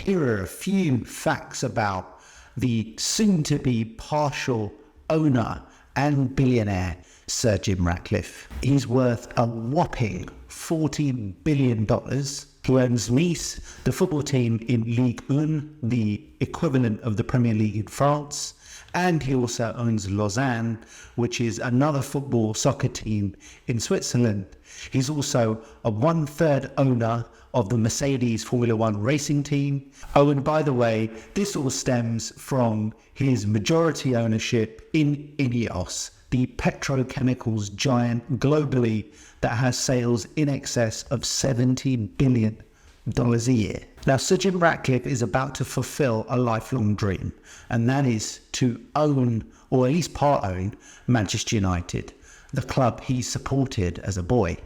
here are a few facts about the soon-to-be partial owner and billionaire Sir Jim Ratcliffe. He's worth a whopping $40 billion. He owns Nice, the football team in Ligue 1, the equivalent of the Premier League in France, and he also owns Lausanne, which is another soccer team in Switzerland. He's also a one-third owner of the Mercedes Formula One racing team. Oh, and by the way, this all stems from his majority ownership in INEOS, the petrochemicals giant globally that has sales in excess of $70 billion a year. Now, Sir Jim Ratcliffe is about to fulfill a lifelong dream, and that is to own, or at least part own, Manchester United, the club he supported as a boy.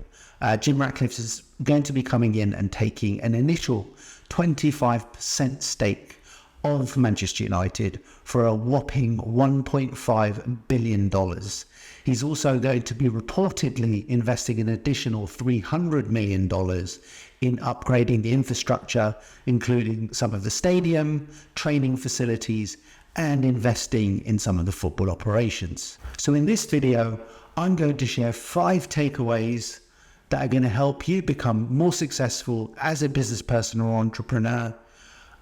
Jim Ratcliffe is going to be coming in and taking an initial 25% stake of Manchester United for a whopping $1.5 billion. He's also going to be reportedly investing an additional $300 million in upgrading the infrastructure, including some of the stadium, training facilities, and investing in some of the football operations. So in this video, I'm going to share 5 takeaways that are going to help you become more successful as a business person or entrepreneur,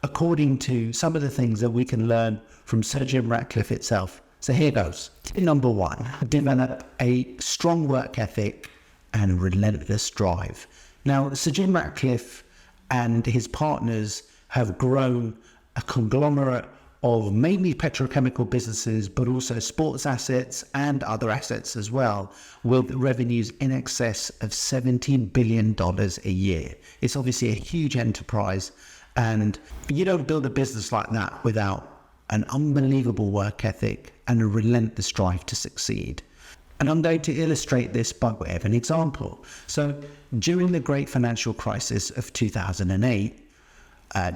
according to some of the things that we can learn from Sir Jim Ratcliffe itself. So here goes. Tip number 1, develop a strong work ethic and relentless drive. Now, Sir Jim Ratcliffe and his partners have grown a conglomerate of mainly petrochemical businesses, but also sports assets and other assets as well, with revenues in excess of $17 billion a year. It's obviously a huge enterprise, and you don't build a business like that without an unbelievable work ethic and a relentless drive to succeed. And I'm going to illustrate this by way of an example. So during the great financial crisis of 2008,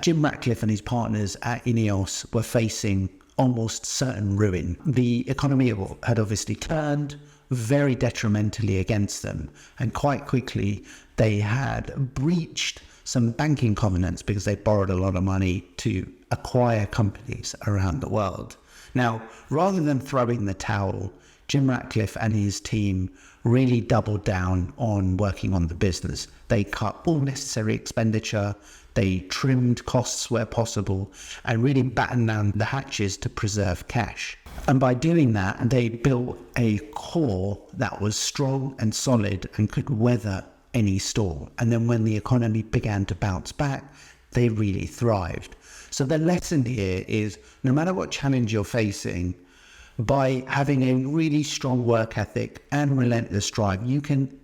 Jim Ratcliffe and his partners at INEOS were facing almost certain ruin. The economy had obviously turned very detrimentally against them, and quite quickly they had breached some banking covenants because they borrowed a lot of money to acquire companies around the world. Now, rather than throwing the towel, Jim Ratcliffe and his team really doubled down on working on the business. They cut all necessary expenditure, they trimmed costs where possible, and really battened down the hatches to preserve cash. And by doing that, they built a core that was strong and solid and could weather any storm. And then when the economy began to bounce back, they really thrived. So the lesson here is, no matter what challenge you're facing, by having a really strong work ethic and relentless drive, you can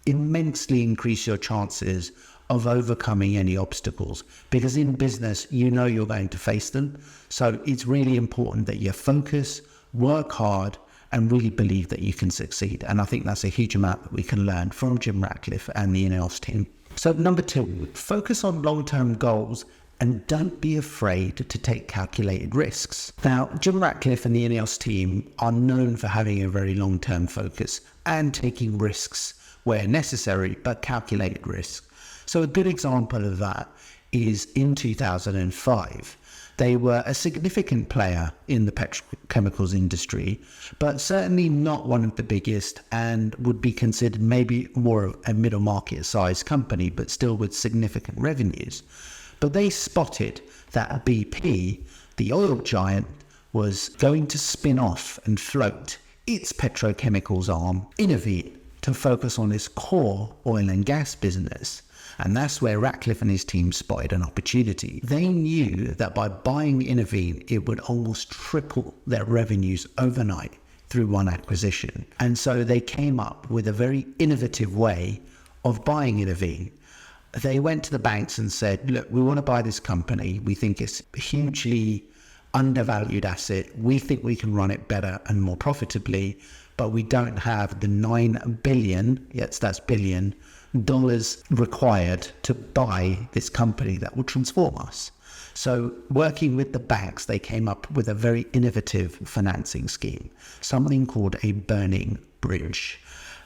immensely increase your chances of overcoming any obstacles, because in business, you know you're going to face them. So it's really important that you focus, work hard, and really believe that you can succeed. And I think that's a huge amount that we can learn from Jim Ratcliffe and the INEOS team. So number 2, focus on long-term goals and don't be afraid to take calculated risks. Now, Jim Ratcliffe and the INEOS team are known for having a very long-term focus and taking risks where necessary, but calculated risks. So a good example of that is in 2005. They were a significant player in the petrochemicals industry, but certainly not one of the biggest, and would be considered maybe more of a middle market size company, but still with significant revenues. But they spotted that BP, the oil giant, was going to spin off and float its petrochemicals arm, Innovate, to focus on its core oil and gas business. And that's where Ratcliffe and his team spotted an opportunity. They knew that by buying Innovate, it would almost triple their revenues overnight through one acquisition. And so they came up with a very innovative way of buying Innovate. They went to the banks and said, look, we want to buy this company. We think it's a hugely undervalued asset. We think we can run it better and more profitably, but we don't have the $9 billion, yes, that's billion, dollars required to buy this company that will transform us. So working with the banks, they came up with a very innovative financing scheme, something called a burning bridge.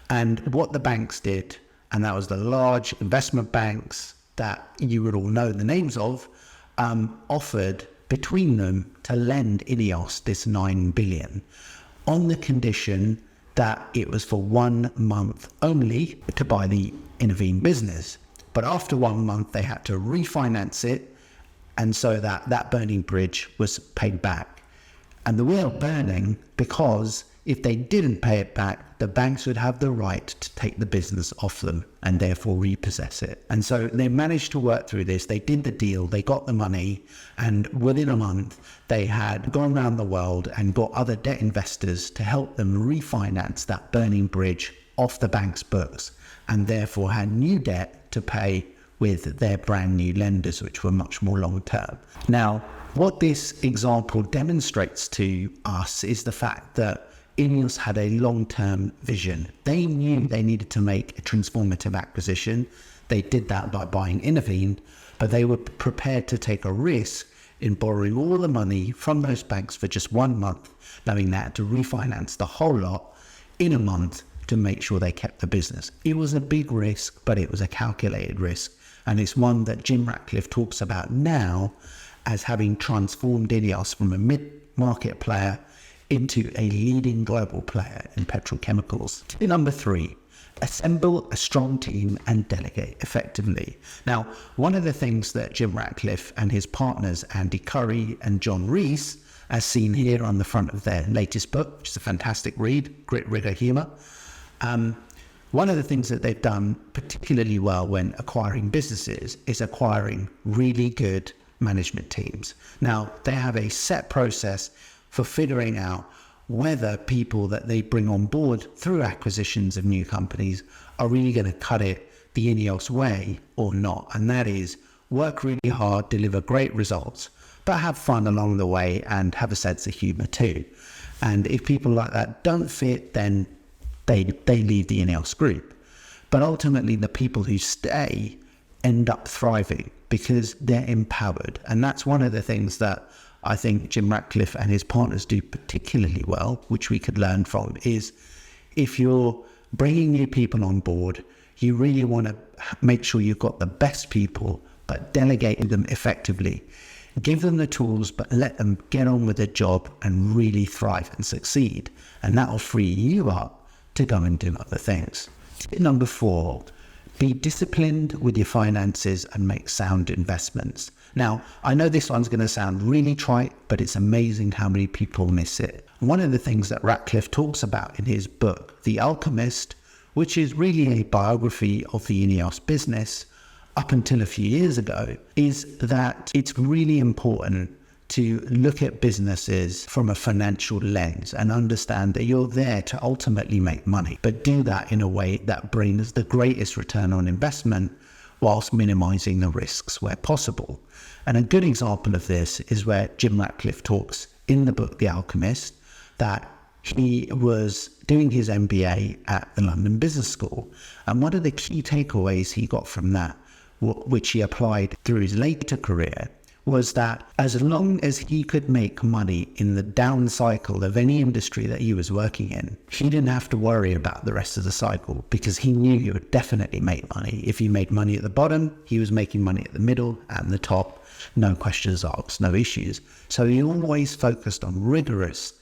And what the banks did, and that was the large investment banks that you would all know the names of, offered between them to lend INEOS this 9 billion on the condition that it was for 1 month only to buy the Innovine business. But after 1 month, they had to refinance it, and so that burning bridge was paid back. And the wheel burning because if they didn't pay it back, the banks would have the right to take the business off them and therefore repossess it. And so they managed to work through this. They did the deal, they got the money, and within a month, they had gone around the world and got other debt investors to help them refinance that burning bridge off the bank's books, and therefore had new debt to pay with their brand new lenders, which were much more long term. Now, what this example demonstrates to us is the fact that INEOS had a long-term vision. They knew they needed to make a transformative acquisition. They did that by buying Innovine, but they were prepared to take a risk in borrowing all the money from those banks for just 1 month, knowing they had to refinance the whole lot in a month to make sure they kept the business. It was a big risk, but it was a calculated risk. And it's one that Jim Ratcliffe talks about now as having transformed INEOS from a mid-market player into a leading global player in petrochemicals. Tip number 3, assemble a strong team and delegate effectively. Now, one of the things that Jim Ratcliffe and his partners, Andy Curry and John Rees, as seen here on the front of their latest book, which is a fantastic read, Grit, Rigor, Humor, one of the things that they've done particularly well when acquiring businesses is acquiring really good management teams. Now, they have a set process for figuring out whether people that they bring on board through acquisitions of new companies are really going to cut it the INEOS way or not. And that is work really hard, deliver great results, but have fun along the way and have a sense of humor too. And if people like that don't fit, then they leave the INEOS group. But ultimately, the people who stay end up thriving because they're empowered. And that's one of the things that I think Jim Ratcliffe and his partners do particularly well, which we could learn from, is if you're bringing new people on board, you really want to make sure you've got the best people, but delegating them effectively. Give them the tools, but let them get on with the job and really thrive and succeed. And that will free you up to go and do other things. Tip number 4, be disciplined with your finances and make sound investments. Now, I know this one's going to sound really trite, but it's amazing how many people miss it. One of the things that Ratcliffe talks about in his book, The Alchemist, which is really a biography of the INEOS business up until a few years ago, is that it's really important to look at businesses from a financial lens and understand that you're there to ultimately make money, but do that in a way that brings the greatest return on investment whilst minimizing the risks where possible. And a good example of this is where Jim Ratcliffe talks in the book The Alchemist that he was doing his MBA at the London Business School. And one of the key takeaways he got from that, which he applied through his later career, was that as long as he could make money in the down cycle of any industry that he was working in, he didn't have to worry about the rest of the cycle because he knew he would definitely make money. If he made money at the bottom, he was making money at the middle and the top, no questions asked, no issues. So he always focused on rigorous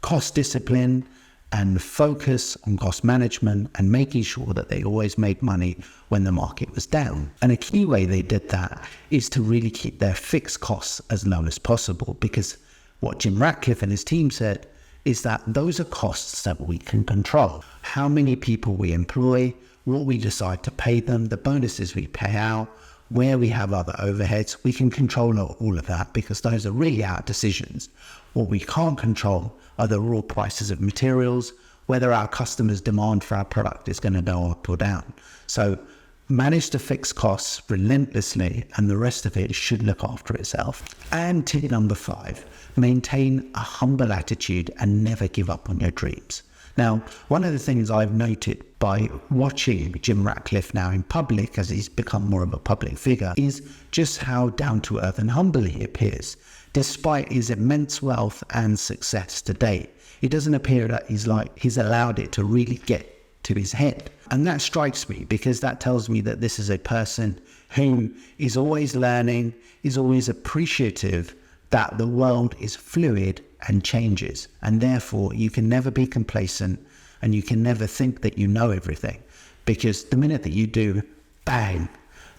cost discipline and focus on cost management and making sure that they always made money when the market was down. And a key way they did that is to really keep their fixed costs as low as possible, because what Jim Ratcliffe and his team said is that those are costs that we can control. How many people we employ, what we decide to pay them, the bonuses we pay out, where we have other overheads, we can control all of that because those are really our decisions. What we can't control are the raw prices of materials, whether our customers' demand for our product is going to go up or down. So manage to fix costs relentlessly and the rest of it should look after itself. And tip number 5, maintain a humble attitude and never give up on your dreams. Now, one of the things I've noted by watching Jim Ratcliffe now in public, as he's become more of a public figure, is just how down to earth and humble he appears. Despite his immense wealth and success to date, it doesn't appear that he's allowed it to really get to his head. And that strikes me because that tells me that this is a person who is always learning, is always appreciative that the world is fluid and changes, and therefore you can never be complacent and you can never think that you know everything, because the minute that you do, bang,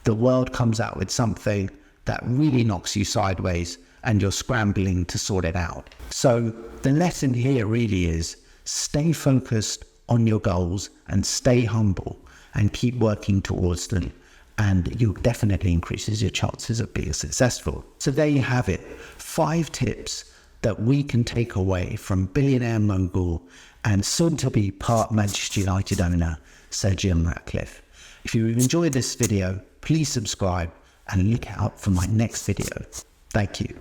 the world comes out with something that really knocks you sideways and you're scrambling to sort it out. So the lesson here really is stay focused on your goals and stay humble and keep working towards them, and you definitely increases your chances of being successful. So there you have it, 5 tips that we can take away from billionaire mogul and soon to be part Manchester United owner, Sir Jim Ratcliffe. If you enjoyed this video, please subscribe and look out for my next video. Thank you.